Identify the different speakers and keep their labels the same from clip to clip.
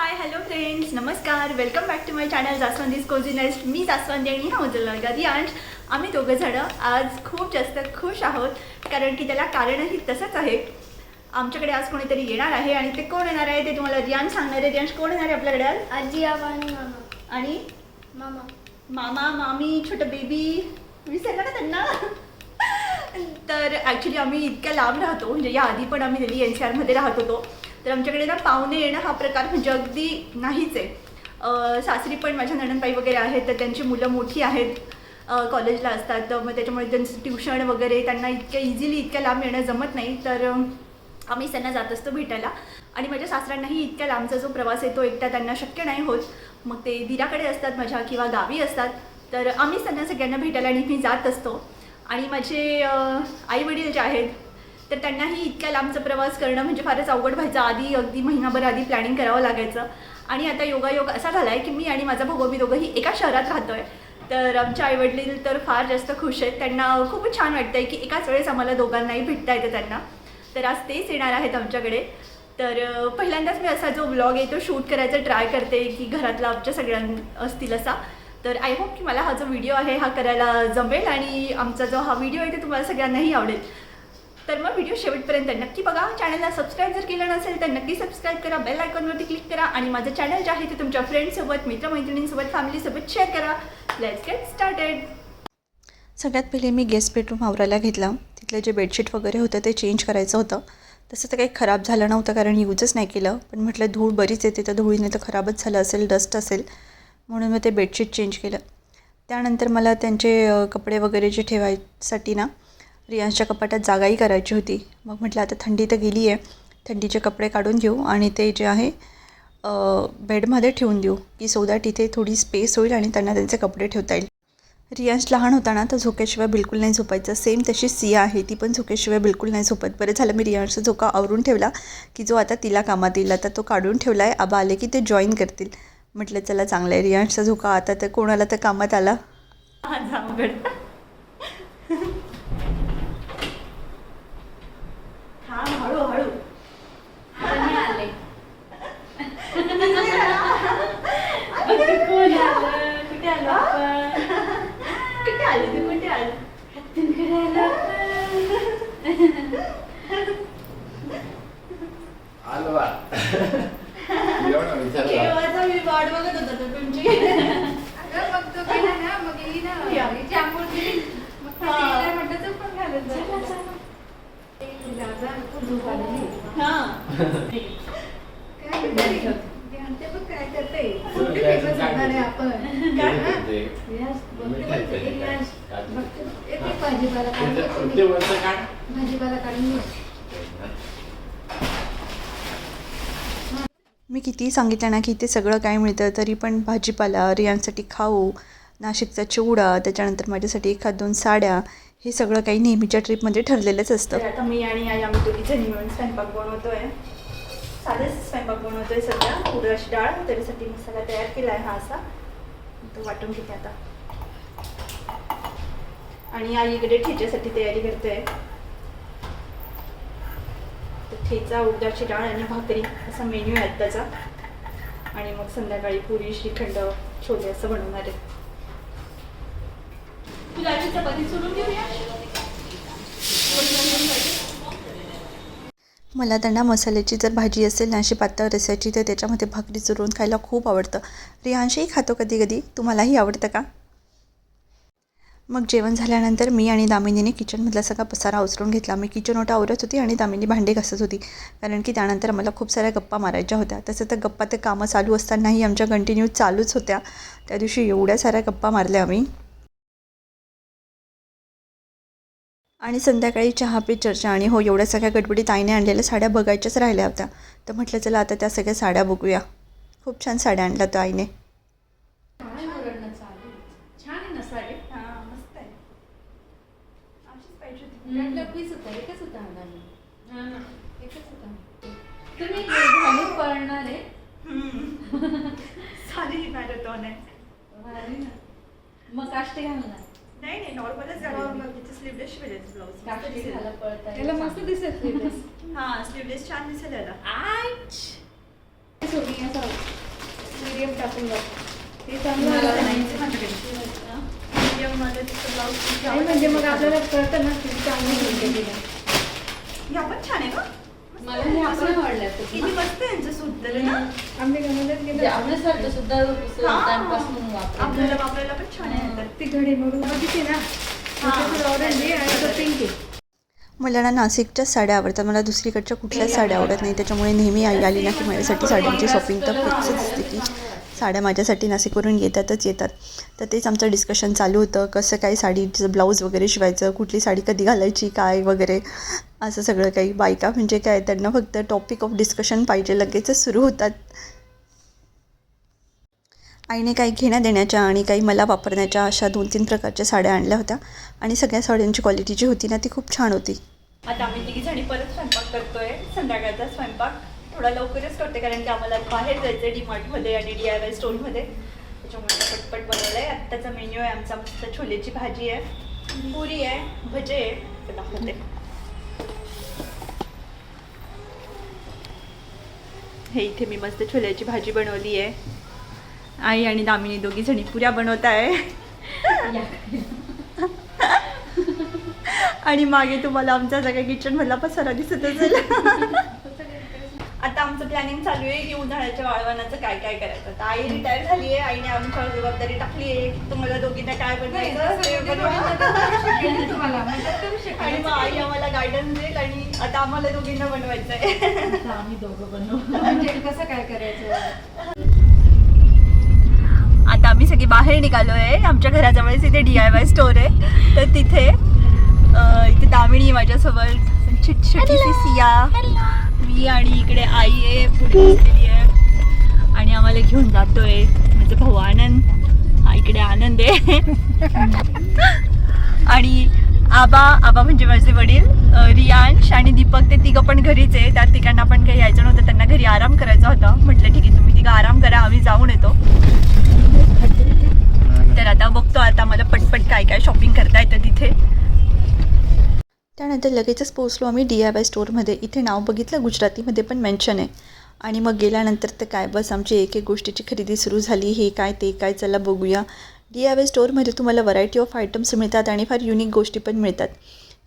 Speaker 1: हाय hello friends, नमस्कार. Welcome back to my channel Jaswandi's cozy nest. मी जास्वंदी आणि हा माझा मुलगा रियांश. आम्ही दोघं जण आज खूप जास्त खुश आहोत, कारण की त्याला कारणही तसंच आहे. आमच्याकडे आज कोणीतरी येणार आहे आणि ते कोण येणार आहे ते तुम्हाला रियांश सांगणार आहे. रियांश, कोण येणार आहे आपल्याकडे आज?
Speaker 2: आजी, आबा आणि मामा.
Speaker 1: आणि
Speaker 2: मामा,
Speaker 1: मामा, मामी, छोटं बेबी, विसरला ना त्यांना. तर ॲक्च्युली आम्ही इतक्या लांब राहतो, म्हणजे याआधी पण आम्ही दिल्ली NCRमध्ये राहत होतो. तर आमच्याकडे ना पाहुणे येणं हा प्रकार म्हणजे अगदी नाहीच आहे. सासरी पण माझ्या नणंदबाई वगैरे आहेत, तर त्यांची मुलं मोठी आहेत, कॉलेजला असतात. तर मग त्याच्यामुळे त्यांचं ट्युशन वगैरे त्यांना इतक्या लांब येणं जमत नाही. तर आम्ही त्यांना जात असतो भेटायला. आणि माझ्या सासऱ्यांनाही इतक्या लांबचा जो प्रवास आहे तो एकटा त्यांना शक्य नाही होत. मग ते दिराकडे असतात माझ्या किंवा गावी असतात, तर आम्हीच त्यांना सगळ्यांना भेटायला नेहमी जात असतो. आणि माझे आईवडील जे आहेत तर त्यांनाही इतक्या लांबचा प्रवास करणं म्हणजे फारच अवघड व्हायचं. आधी अगदी महिनाभर आधी प्लॅनिंग करावं लागायचं. आणि आता योगायोग असा झाला आहे की मी आणि माझा भाऊ मी दोघंही एका शहरात राहतो आहे. तर आमचे आईवडील तर फार जास्त खुश आहेत. त्यांना खूपच छान वाटतं आहे की एकाच वेळेस आम्हाला दोघांनाही भेटता येतं त्यांना. तर आज तेच येणार आहेत आमच्याकडे. तर पहिल्यांदाच मी असा जो व्लॉग आहे तो शूट करायचा ट्राय करते की घरातला आमच्या सगळ्यांना असतील असा. तर आय होप की मला हा जो व्हिडिओ आहे हा करायला जमेल आणि आमचा जो हा व्हिडिओ आहे तो तुम्हाला सगळ्यांनाही आवडेल. तर मग व्हिडिओ शेवटपर्यंत नक्की बघा. चॅनलला सबस्क्राईब जर केलं नसेल तर नक्की सबस्क्राईब करा, बेल आयकॉनवरती क्लिक करा आणि माझं चॅनल जे आहे ते तुमच्या फ्रेंड्ससोबत, मित्रमैत्रिणींसोबत, फॅमिलीसोबत शेअर करा. Let's get started.
Speaker 3: सगळ्यात पहिले मी गेस्ट बेडरूम आवरायला घेतला. तिथलं जे बेडशीट वगैरे होतं ते चेंज करायचं होतं. तसं तर काही खराब झालं नव्हतं कारण यूजच नाही केलं, पण म्हटलं धूळ बरीच येते तर धुळीने तर खराबच झालं असेल, डस्ट असेल, म्हणून मग ते बेडशीट चेंज केलं. त्यानंतर मला त्यांचे कपडे वगैरे जे ठेवायसाठी ना रियांशच्या कपाटात जागाही करायची होती. मग म्हटलं आता थंडी तर गेली आहे, थंडीचे कपडे काढून घेऊ आणि ते जे आहे बेडमध्ये ठेवून देऊ की सो दॅट इथे थोडी स्पेस होईल आणि त्यांना त्यांचे कपडे ठेवता येईल. रियांश लहान होता ना तर झोक्याशिवाय बिलकुल नाही झोपायचं. सेम तशी सिया आहे, ती पण झोक्याशिवाय बिलकुल नाही झोपत. बरं झालं मी रियांशचा झोका आवरून ठेवला की जो आता तिला कामात येईल. आता तो काढून ठेवला आहे, आबा आले की ते जॉईन करतील. म्हटलं चला चांगलं आहे, रियांशचा झोका आता तर कोणाला तर कामात आला.
Speaker 1: हळूहळू
Speaker 2: आले.
Speaker 1: कुठे आले तू? कुठे आले? केव्हाचा मी वाट बघत होता तो तुमची.
Speaker 2: बघतो गेला ना, मग गेली ना जांभूळ गेली, मग म्हटलं तर पण घालत जा. झोप आलेली. ते पण काय करते आपण भाजीपाला काढून.
Speaker 3: मी कितीही सांगितलं ना की इथे सगळं काय मिळतं, तरी पण भाजीपाला, रियांसाठी खाऊ, नाशिकचा चिवडा, त्याच्यानंतर माझ्यासाठी 1-2 साड्या, हे सगळं काही नेहमीच्या ट्रिपमध्ये ठरलेलंच असतं.
Speaker 1: तर आता मी आणि आई आम्ही दोघी जणी मिळून स्वयंपाक बनवतोय. साधेच स्वयंपाक बनवतोय सध्या. उडदाची डाळ, त्याच्यासाठी मसाला तयार केला आहे हा असा, तो वाटून घेते आता. आणि आई इकडे ठेच्यासाठी तयारी करतोय. ठेचा, उडदाची डाळ आणि भाकरी असा मेन्यू आहे त्याचा. आणि मग संध्याकाळी पुरी, श्रीखंड, छोले असं बनवणार आहे. तुला आधी चपाती सोडून घेऊया.
Speaker 3: मला त्यांना मसाल्याची जर भाजी असेल ना अशी पातळ रस्याची तर त्याच्यामध्ये भाकरी चुरून खायला खूप आवडतं. रियांशही खातो कधी कधी. तुम्हालाही आवडतं का? मग जेवण झाल्यानंतर मी आणि दामिनीने किचनमधला सगळा पसारा उचलून घेतला. मी किचन ओटा आवरत होती आणि दामिनी भांडे घासत होती, कारण की त्यानंतर मला खूप साऱ्या गप्पा मारायच्या होत्या. तसं तर गप्पा ते कामं चालू असतानाही आमच्या कंटिन्यू चालूच होत्या. त्या दिवशी एवढ्या साऱ्या गप्पा मारल्या आम्ही. आणि संध्याकाळी चहा पे चर्चा. आणि हो, एवढ्या सगळ्या गडबडीत आईने आणलेल्या साड्या बघायच्याच राहिल्या होत्या, तर म्हटलं चला आता त्या सगळ्या साड्या बघूया. खूप छान साड्या आणल्या होत्या आईने.
Speaker 1: छान आहे ना साडी. हां, मस्त आहे. अशीच पाहिजे होती.
Speaker 2: एकच होता तुम्ही घालून पळणार आहे.
Speaker 1: साडी मॅरेथॉन आहे.
Speaker 2: मग काष्टे घालणार.
Speaker 1: नाही नाही, नॉर्मलच
Speaker 2: नॉर्मल.
Speaker 1: घालायचं. स्लीवलेस शिवायचं ब्लाऊज.
Speaker 2: काष्टे घाला पळता. याला मस्त दिसत.
Speaker 1: हां, स्लीवलेस छान दिसेल याला.
Speaker 2: सोनी असा मीडियम टाकून बघ. ते चांगलं आलं नाही. नाही म्हणजे मग आपल्याला कळतं ना किती चांगली घालते तिला.
Speaker 1: ह्या पण छान आहे का?
Speaker 2: मला हे आपण आवडलं
Speaker 1: किती मस्त आहे यांचं सूत तर ना.
Speaker 2: आम्ही गणवल्यात गेलो.
Speaker 4: आपल्यासारखं सुद्धा टाइमपास म्हणून वापरतो.
Speaker 1: आपल्याला वापरायला पण छान आहे तर.
Speaker 2: ती घडी म्हणून बघितली ना. त्याच्यात ऑरेंज आहे आणि तो पिंक आहे.
Speaker 3: मला ना नाशिकच्याच साड्या आवडतात, मला दुसरीकडच्या कुठल्याच साड्या आवडत नाही. त्याच्यामुळे नेहमी आई आली ना की माझ्यासाठी साड्यांची शॉपिंग तर फिक्सच असते की साड्या माझ्यासाठी नाशिकवरून येतातच येतात. तर तेच आमचं डिस्कशन चालू होतं, कसं काय साडीचं ब्लाऊज वगैरे शिवायचं, कुठली साडी कधी घालायची, काय वगैरे असं सगळं काही. बायका म्हणजे काय, त्यांना फक्त टॉपिक ऑफ डिस्कशन पाहिजे, लगेचच सुरू होतात. आईने काही घेण्या देण्याच्या आणि काही मला वापरण्याच्या अशा 2-3 प्रकारच्या साड्या आणल्या होत्या आणि सगळ्या साड्यांची क्वालिटी जी होती ना ती खूप छान होती.
Speaker 1: आता आम्ही तिघीजणी परत स्वयंपाक करतोय. संध्याकाळचा स्वयंपाक थोडा लवकरच करते कारण की आम्हाला बाहेर जायचं आहे डीमार्टमध्ये आणि DIY स्टोरमध्ये. त्याच्यामुळे पटपट बनवलं आहे. आत्ताचा मेन्यू आहे आमचा, मस्त छोलेची भाजी आहे, पुरी आहे, भजे आहे. ते दाखवते. हे इथे मी मस्त छोल्याची भाजी बनवली आहे. आई आणि दामिनी दोघी जणी पुऱ्या बनवत आहे. आणि मागे तुम्हाला आमचा सगळ्या किचन मधला पसारा दिसत असेल. आता आमचं प्लॅनिंग चालू आहे की उन्हाळ्याच्या वाळवणाचं काय काय करायचं. आता आई रिटायर झाली आहे, आईने आमच्यावर जबाबदारी टाकली आहे की तुम्हाला दोघींना काय बनवायचं ते बनवा. आणि मग आई आम्हाला गायडन्स देईल आणि आता आम्हाला दोघींना बनवायचं आहे.
Speaker 4: आम्ही दोघं बनवू.
Speaker 2: म्हणजे कसं काय करायचं.
Speaker 1: आता आम्ही सगळे बाहेर निघालो आहे. आमच्या घराजवळच इथे DIY स्टोर आहे. तर तिथे इथे दामिनी माझ्यासोबत, छोटीशी सिया, मी आणि इकडे आई आहे पुढे बसलेली आहे आणि आम्हाला घेऊन जातोय माझा भाऊ आनंद. हा इकडे आनंद आहे. आणि आबा म्हणजे माझे वडील, रियांश आणि दीपक, ते तिघं पण घरीच आहे. त्या तिघांना पण काही यायचं नव्हतं, त्यांना घरी आराम करायचा होता. म्हटलं ठीक आहे तुम्ही तिघं आराम करा, आम्ही जाऊन येतो. तर आता बघतो आता मला पटपट काय काय शॉपिंग करता येतं तिथे.
Speaker 3: त्यानंतर लगेचच पोहोचलो आम्ही DIY स्टोअरमध्ये. इथे नाव बघितलं, गुजरातीमध्ये पण मेन्शन आहे. आणि मग गेल्यानंतर तर काय बस आमची एक एक गोष्टीची खरेदी सुरू झाली. हे काय ते काय, चला बघूया. DIY स्टोअरमध्ये तुम्हाला व्हरायटी ऑफ आयटम्स मिळतात आणि फार युनिक गोष्टी पण मिळतात.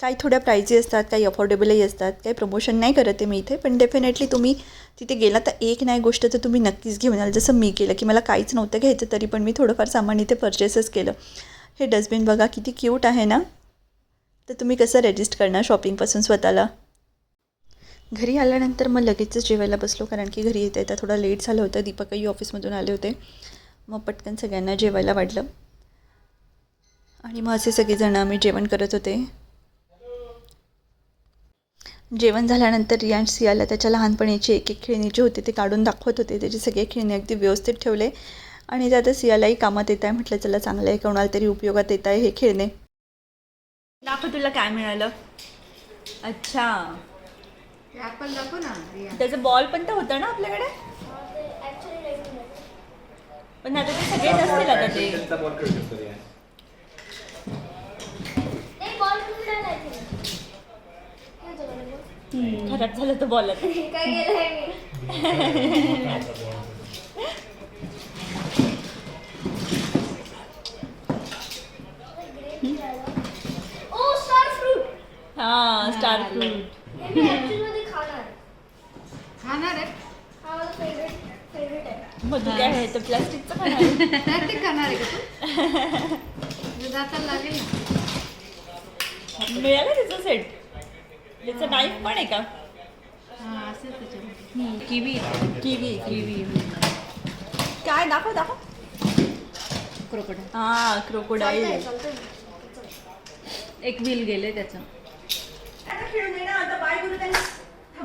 Speaker 3: काही थोड्या प्रायझी असतात, काही अफोर्डेबलही असतात. काही प्रमोशन नाही करत आहे मी इथे, पण डेफिनेटली तुम्ही तिथे गेला तर एक नाही गोष्ट तर तुम्ही नक्कीच घेऊन याल. जसं मी केलं की मला काहीच नव्हतं घ्यायचं तरी पण मी थोडंफार सामान इथे परचेसच केलं. हे डस्टबिन बघा किती क्यूट आहे ना. तर तुम्ही कसं रेजिस्ट करणार शॉपिंगपासून स्वतःला. घरी आल्यानंतर मग लगेचच जेवायला बसलो कारण की घरी येता थोडा लेट झालं होतं. दीपकही ऑफिसमधून आले होते. मग पटकन सगळ्यांना जेवायला वाढलं आणि मग असे सगळेजण आम्ही जेवण करत होते. जेवण झाल्यानंतर रियांश सियाला त्याच्या लहानपणीची एक एक खेळणी जी होती ते काढून दाखवत होते. त्याचे सगळे खेळणे अगदी व्यवस्थित ठेवले आणि त्यात सियालाही कामात येत आहे. म्हटलं चला चांगलं आहे, कोणाला तरी उपयोगात येत आहे हे खेळणे.
Speaker 1: दाखव तुला काय मिळालं. अच्छा,
Speaker 2: ऍपल दाखव ना.
Speaker 1: त्याचं बॉल पण तर होतं ना आपल्याकडे, पण आता ते सगळे नसतील आता ते. खराब झालं तर बॉल आता. हा, स्टार फ्रूट
Speaker 2: खाणार आहे.
Speaker 1: मग तू काय आहे तर प्लास्टिकचं खाणार आहे?
Speaker 2: प्लास्टिक खाणार आहे का तू. जाताना लागेल ना.
Speaker 1: मिळालं त्याचं सेट. त्याचं नाईफ पण आहे का?
Speaker 2: हा असेल त्याच्यामध्ये. किवी
Speaker 1: काय दाखव दाखव.
Speaker 2: क्रोकोडाईल.
Speaker 1: हा, क्रोकोडाईल.
Speaker 4: एक व्हील गेले त्याचं.
Speaker 1: आता खेळून ये ना, आता बाय करू त्यांना.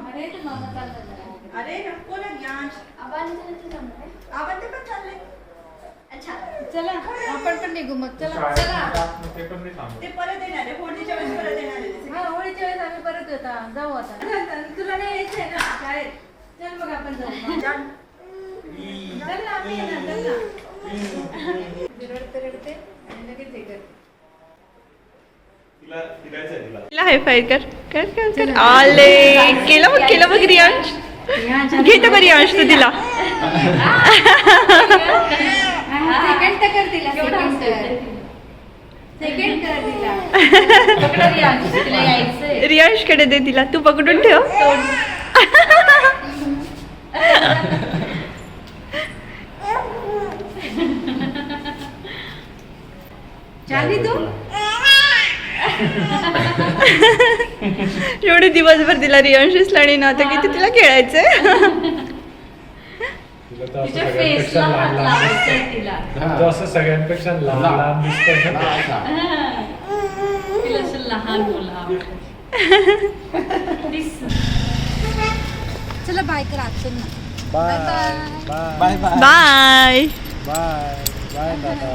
Speaker 2: अरे तू मामा चालला.
Speaker 1: अरे नको ना ज्ञान. आपण ते पण चालले. अच्छा
Speaker 2: चला आपण पण निघू मग. चला चला.
Speaker 1: ते परत येणार आहे, होळीच्या वेळेस परत येणार आहे.
Speaker 2: हा होळीच्या वेळेस आम्ही परत येता जाऊ आता. तुला नाही यायचंय ना शाळेत. चल मग आपण जाऊ. चल ना आम्ही येणार. चल ना. रडते आणि लगेच हे कर.
Speaker 1: तिला हाय फाय कर कर कर कर. आले केलं बघ रियांश. घेतो का रियांश तू तिला.
Speaker 2: सेकंड तर कर तिला सेकंड कर तिला
Speaker 4: पकडा रियांश, तिला यायचंय.
Speaker 1: रियांशकडे दे तिला, तू पकडून ठेव.
Speaker 2: चाली तू
Speaker 1: एवढे दिवसभर तिला रियांशला आणि ना आता किती तिला खेळायचंय.
Speaker 4: तिच्या फेसला हात लावायचा तिला.
Speaker 5: तो असं सगळ्यांपेक्षा लहान लहान दिसतोय ना.
Speaker 4: तिला असं लहान मुलं आवडतं.
Speaker 2: चला बाय कर आजचं ना.
Speaker 5: Bye bye bye
Speaker 1: bye.
Speaker 5: Bye bye दादा.